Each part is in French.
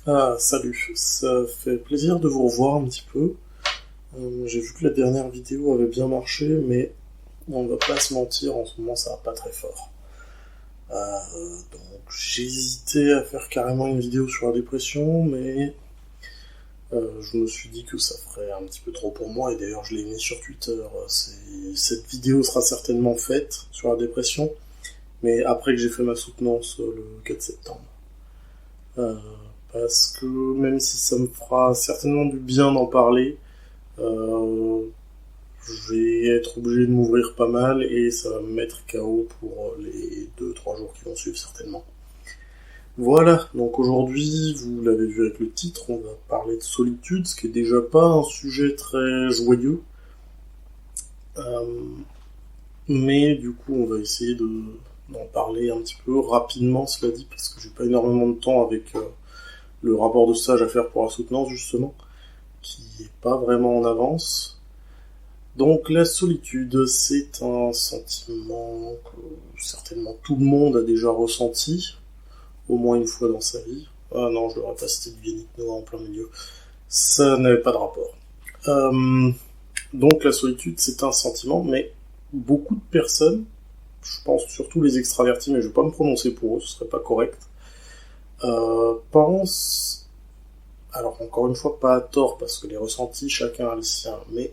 Ah, salut, ça fait plaisir de vous revoir un petit peu. J'ai vu que la dernière vidéo avait bien marché, mais on va pas se mentir, en ce moment ça va pas très fort. Donc j'ai hésité à faire carrément une vidéo sur la dépression, mais je me suis dit que ça ferait un petit peu trop pour moi, et d'ailleurs je l'ai mis sur Twitter. Cette vidéo sera certainement faite sur la dépression, mais après que j'ai fait ma soutenance le 4 septembre. Euh, Parce que même si ça me fera certainement du bien d'en parler, euh, je vais être obligé de m'ouvrir pas mal et ça va me mettre KO pour les 2-3 jours qui vont suivre certainement. Voilà, donc aujourd'hui, vous l'avez vu avec le titre, on va parler de solitude, ce qui est déjà pas un sujet très joyeux. Euh, mais du coup, on va essayer d'en parler un petit peu rapidement, cela dit, parce que j'ai pas énormément de temps avec le rapport de stage à faire pour la soutenance, justement, qui est pas vraiment en avance. Donc la solitude, c'est un sentiment que certainement tout le monde a déjà ressenti, au moins une fois dans sa vie. Ah non, je l'aurais pas cité du Yannick Noah en plein milieu. Ça n'avait pas de rapport. Euh, donc la solitude, c'est un sentiment, mais beaucoup de personnes, je pense surtout les extravertis, mais je vais pas me prononcer pour eux, ce serait pas correct, pensent, alors encore une fois pas à tort, parce que les ressentis, chacun a le sien, mais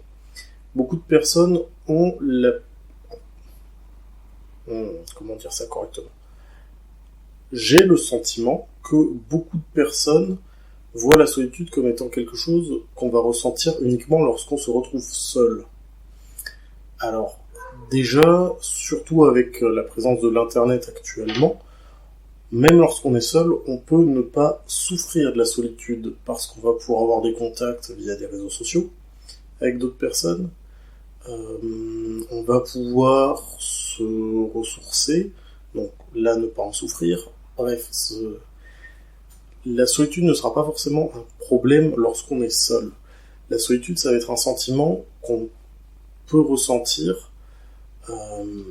beaucoup de personnes ont la... comment dire ça correctement? J'ai le sentiment que beaucoup de personnes voient la solitude comme étant quelque chose qu'on va ressentir uniquement lorsqu'on se retrouve seul. Alors, déjà, surtout avec la présence de l'internet actuellement, même lorsqu'on est seul, on peut ne pas souffrir de la solitude parce qu'on va pouvoir avoir des contacts via des réseaux sociaux avec d'autres personnes. On va pouvoir se ressourcer, donc là ne pas en souffrir. Bref, la solitude ne sera pas forcément un problème lorsqu'on est seul. La solitude, ça va être un sentiment qu'on peut ressentir, euh,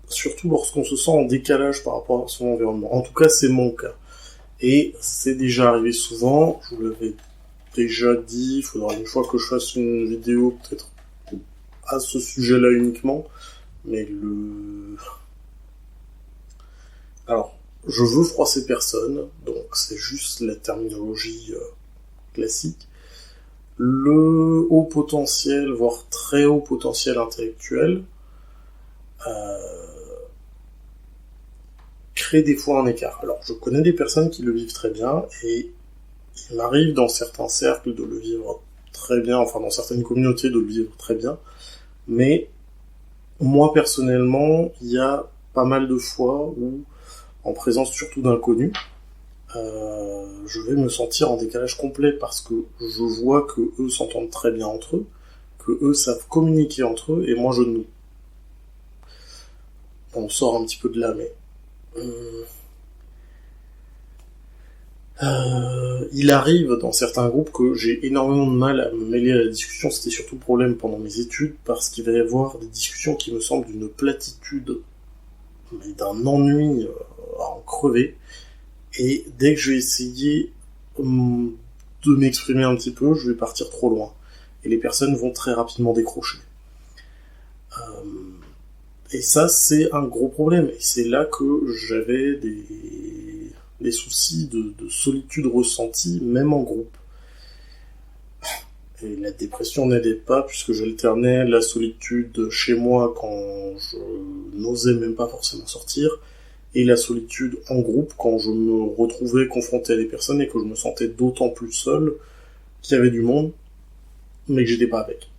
surtout lorsqu'on se sent en décalage par rapport à son environnement. En tout cas, c'est mon cas. Et c'est déjà arrivé souvent, je vous l'avais déjà dit, il faudra une fois que je fasse une vidéo peut-être à ce sujet-là uniquement, mais Alors, je veux froisser personne, donc c'est juste la terminologie classique. Le haut potentiel, voire très haut potentiel intellectuel, euh, crée des fois un écart. Alors, je connais des personnes qui le vivent très bien, et il m'arrive dans certains cercles de le vivre très bien, enfin dans certaines communautés de le vivre très bien, mais moi personnellement, il y a pas mal de fois où, en présence surtout d'inconnus, je vais me sentir en décalage complet parce que je vois que eux s'entendent très bien entre eux, que eux savent communiquer entre eux, et moi je ne. On sort un petit peu de là, mais il arrive dans certains groupes que j'ai énormément de mal à me mêler à la discussion. C'était surtout le problème pendant mes études parce qu'il va y avoir des discussions qui me semblent d'une platitude, mais d'un ennui à en crever. Et dès que je vais essayer de m'exprimer un petit peu, je vais partir trop loin. Et les personnes vont très rapidement décrocher. Et ça, c'est un gros problème. Et c'est là que j'avais des soucis de solitude ressentie, même en groupe. Et la dépression n'aidait pas, puisque j'alternais la solitude chez moi quand je n'osais même pas forcément sortir, et la solitude en groupe quand je me retrouvais confronté à des personnes et que je me sentais d'autant plus seul qu'il y avait du monde, mais que j'étais pas avec.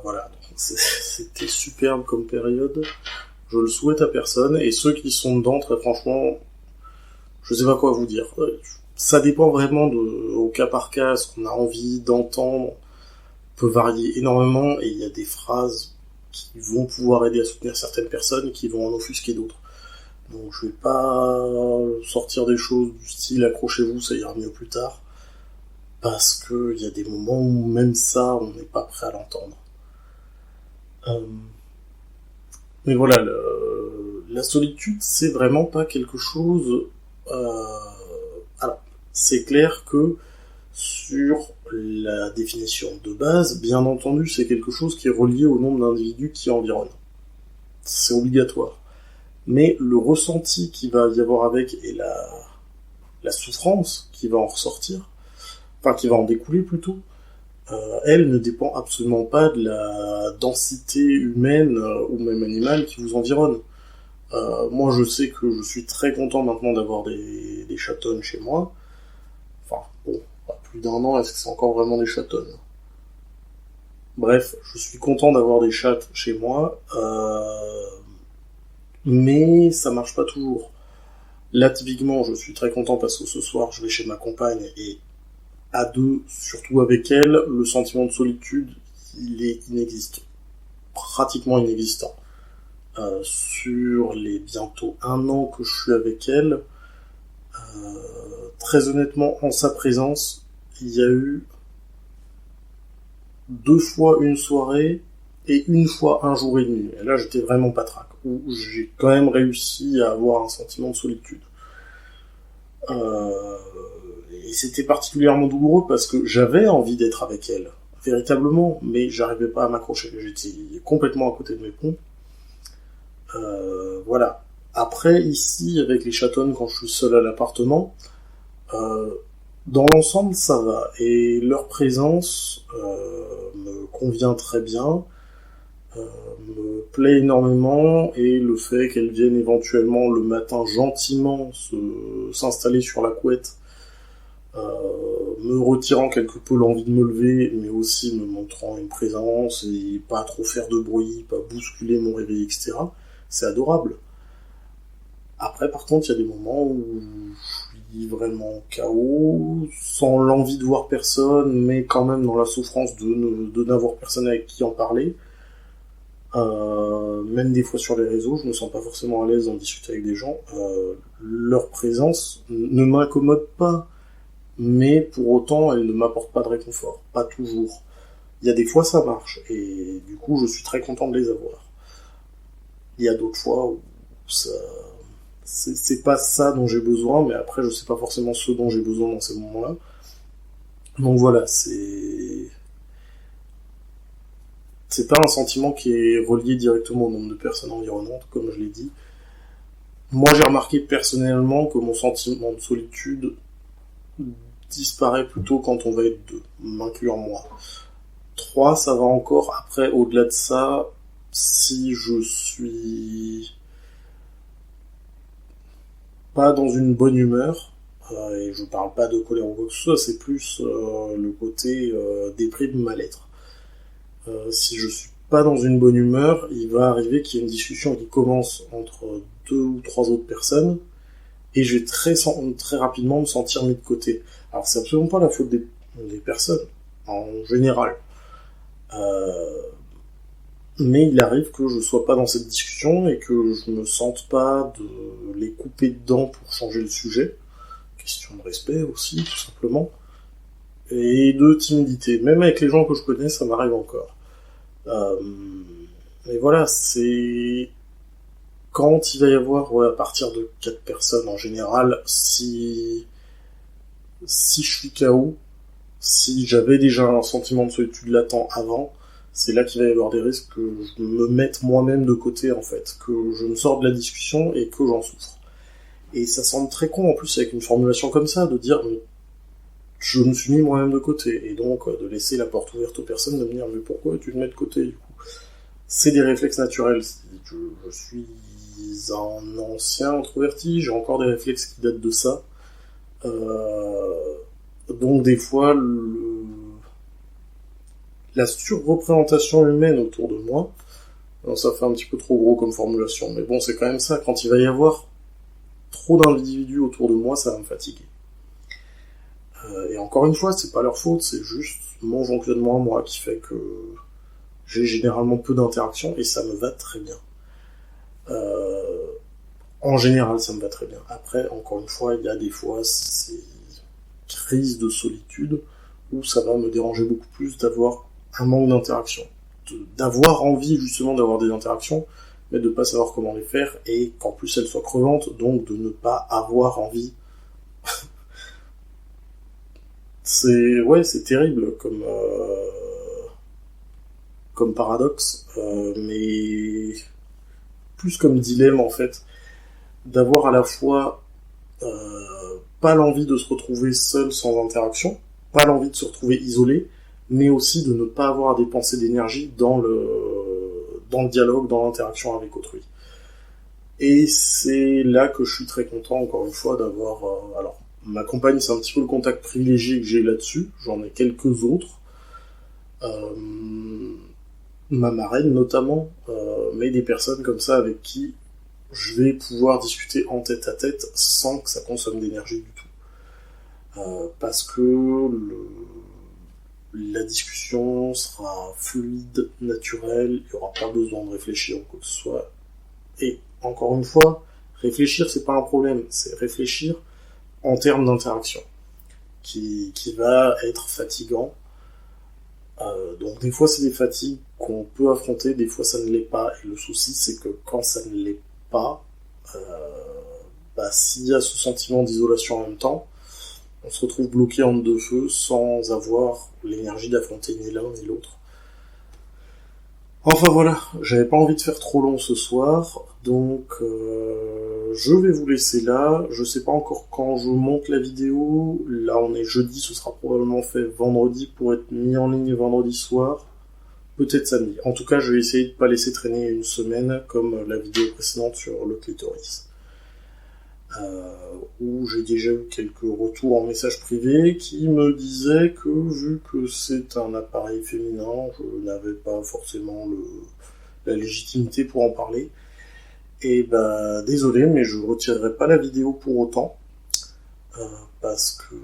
Voilà, c'était superbe comme période. Je le souhaite à personne, et ceux qui sont dedans, très franchement, je sais pas quoi vous dire. Ça dépend vraiment au cas par cas, ce qu'on a envie d'entendre peut varier énormément, et il y a des phrases qui vont pouvoir aider à soutenir certaines personnes, qui vont en offusquer d'autres. Donc je vais pas sortir des choses du style accrochez-vous, ça ira mieux plus tard, parce que il y a des moments où même ça, on n'est pas prêt à l'entendre. Euh, mais voilà, la solitude, c'est vraiment pas quelque chose. Euh, C'est clair que sur la définition de base, bien entendu, c'est quelque chose qui est relié au nombre d'individus qui environnent. C'est obligatoire. Mais le ressenti qu'il va y avoir avec et la souffrance qui va en ressortir, enfin qui va en découler plutôt, elle ne dépend absolument pas de la densité humaine ou même animale qui vous environne. Moi je sais que je suis très content maintenant d'avoir des chatons chez moi. Enfin bon, pas plus d'un an, est-ce que c'est encore vraiment des chatons? Bref, je suis content d'avoir des chats chez moi, mais ça marche pas toujours. Là typiquement je suis très content parce que ce soir je vais chez ma compagne et à deux, surtout avec elle, le sentiment de solitude, il est inexistant. Pratiquement inexistant. Sur les bientôt 1 an que je suis avec elle, très honnêtement, en sa présence, il y a eu 2 fois une soirée et 1 fois un jour et demi. Et là, j'étais vraiment patraque, où j'ai quand même réussi à avoir un sentiment de solitude. Et c'était particulièrement douloureux parce que j'avais envie d'être avec elle, véritablement, mais j'arrivais pas à m'accrocher. J'étais complètement à côté de mes pompes. Voilà. Après, ici, avec les chatons, quand je suis seul à l'appartement, dans l'ensemble, ça va. Et leur présence me convient très bien, me plaît énormément, et le fait qu'elles viennent éventuellement le matin gentiment s'installer sur la couette, me retirant quelque peu l'envie de me lever, mais aussi me montrant une présence, et pas trop faire de bruit, pas bousculer mon réveil, etc. C'est adorable. Après, par contre, il y a des moments où je suis vraiment KO, sans l'envie de voir personne, mais quand même dans la souffrance de n'avoir personne avec qui en parler. Même des fois sur les réseaux, je me sens pas forcément à l'aise d'en discuter avec des gens. Leur présence ne m'incommode pas, mais pour autant, elle ne m'apporte pas de réconfort. Pas toujours. Il y a des fois, ça marche, et du coup, je suis très content de les avoir. Il y a d'autres fois où ça... c'est pas ça dont j'ai besoin, mais après je sais pas forcément ce dont j'ai besoin dans ces moments-là. Donc voilà, c'est pas un sentiment qui est relié directement au nombre de personnes environnantes, comme je l'ai dit. Moi j'ai remarqué personnellement que mon sentiment de solitude disparaît plutôt quand on va être 2, m'incluant moi. 3, ça va encore. Après, au-delà de ça, si je suis pas dans une bonne humeur, et je parle pas de colère ou quoi que ce soit, c'est plus le côté déprime, mal-être. Si je suis pas dans une bonne humeur, il va arriver qu'il y ait une discussion qui commence entre 2 ou 3 autres personnes, et je vais très rapidement me sentir mis de côté. Alors c'est absolument pas la faute des personnes, en général. Mais il arrive que je sois pas dans cette discussion et que je me sente pas de les couper dedans pour changer le sujet. Question de respect aussi, tout simplement. Et de timidité. Même avec les gens que je connais, ça m'arrive encore. Et voilà, c'est... Quand il va y avoir, à partir de 4 personnes en général, si je suis KO, si j'avais déjà un sentiment de solitude latent avant, c'est là qu'il va y avoir des risques que je me mette moi-même de côté, en fait, que je me sorte de la discussion et que j'en souffre. Et ça semble très con, en plus, avec une formulation comme ça, de dire je me suis mis moi-même de côté, et donc de laisser la porte ouverte aux personnes, de me dire mais pourquoi tu te mets de côté, du coup. C'est des réflexes naturels. Je suis un ancien introverti, j'ai encore des réflexes qui datent de ça. Donc des fois, la surreprésentation humaine autour de moi, alors ça fait un petit peu trop gros comme formulation, mais bon, c'est quand même ça. Quand il va y avoir trop d'individus autour de moi, ça va me fatiguer. Et encore une fois, c'est pas leur faute, c'est juste mon fonctionnement, moi, qui fait que j'ai généralement peu d'interactions, et ça me va très bien. En général, ça me va très bien. Après, encore une fois, il y a des fois ces crises de solitude où ça va me déranger beaucoup plus d'avoir un manque d'interaction. D'avoir envie, justement, d'avoir des interactions, mais de pas savoir comment les faire, et qu'en plus elles soient crevantes, donc de ne pas avoir envie c'est terrible comme paradoxe, mais plus comme dilemme en fait, d'avoir à la fois pas l'envie de se retrouver seul sans interaction, pas l'envie de se retrouver isolé, mais aussi de ne pas avoir à dépenser d'énergie dans le dialogue, dans l'interaction avec autrui. Et c'est là que je suis très content, encore une fois, d'avoir... alors, ma compagne, c'est un petit peu le contact privilégié que j'ai là-dessus, j'en ai quelques autres. Euh, Ma marraine notamment, mais des personnes comme ça avec qui je vais pouvoir discuter en tête à tête sans que ça consomme d'énergie du tout. Parce que la discussion sera fluide, naturelle, il n'y aura pas besoin de réfléchir ou quoi que ce soit. Et encore une fois, réfléchir c'est pas un problème, c'est réfléchir en termes d'interaction, qui va être fatigant. Donc des fois c'est des fatigues qu'on peut affronter, des fois ça ne l'est pas, et le souci c'est que quand ça ne l'est pas, euh, s'il y a ce sentiment d'isolation en même temps, on se retrouve bloqué entre deux feux sans avoir l'énergie d'affronter ni l'un ni l'autre. Enfin voilà, j'avais pas envie de faire trop long ce soir, donc je vais vous laisser là. Je sais pas encore quand je monte la vidéo. Là on est jeudi, ce sera probablement fait vendredi pour être mis en ligne vendredi soir. Peut-être samedi. En tout cas, je vais essayer de pas laisser traîner une semaine comme la vidéo précédente sur le clitoris. Où j'ai déjà eu quelques retours en message privé qui me disaient que vu que c'est un appareil féminin, je n'avais pas forcément la légitimité pour en parler. Et désolé, mais je retirerai pas la vidéo pour autant, parce que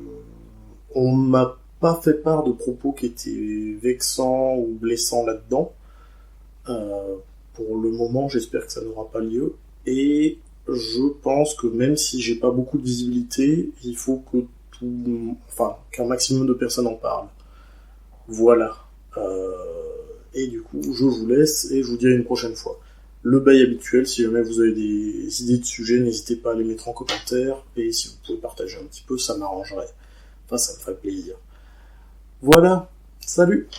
on m'a pas fait part de propos qui étaient vexants ou blessants là-dedans. Pour le moment, j'espère que ça n'aura pas lieu. Et je pense que même si j'ai pas beaucoup de visibilité, il faut que qu'un maximum de personnes en parlent. Voilà. Et du coup, je vous laisse et je vous dis à une prochaine fois. Le bail habituel, si jamais vous avez des idées de sujets, n'hésitez pas à les mettre en commentaire, et si vous pouvez partager un petit peu, ça m'arrangerait. Enfin, ça me ferait plaisir. Voilà, salut!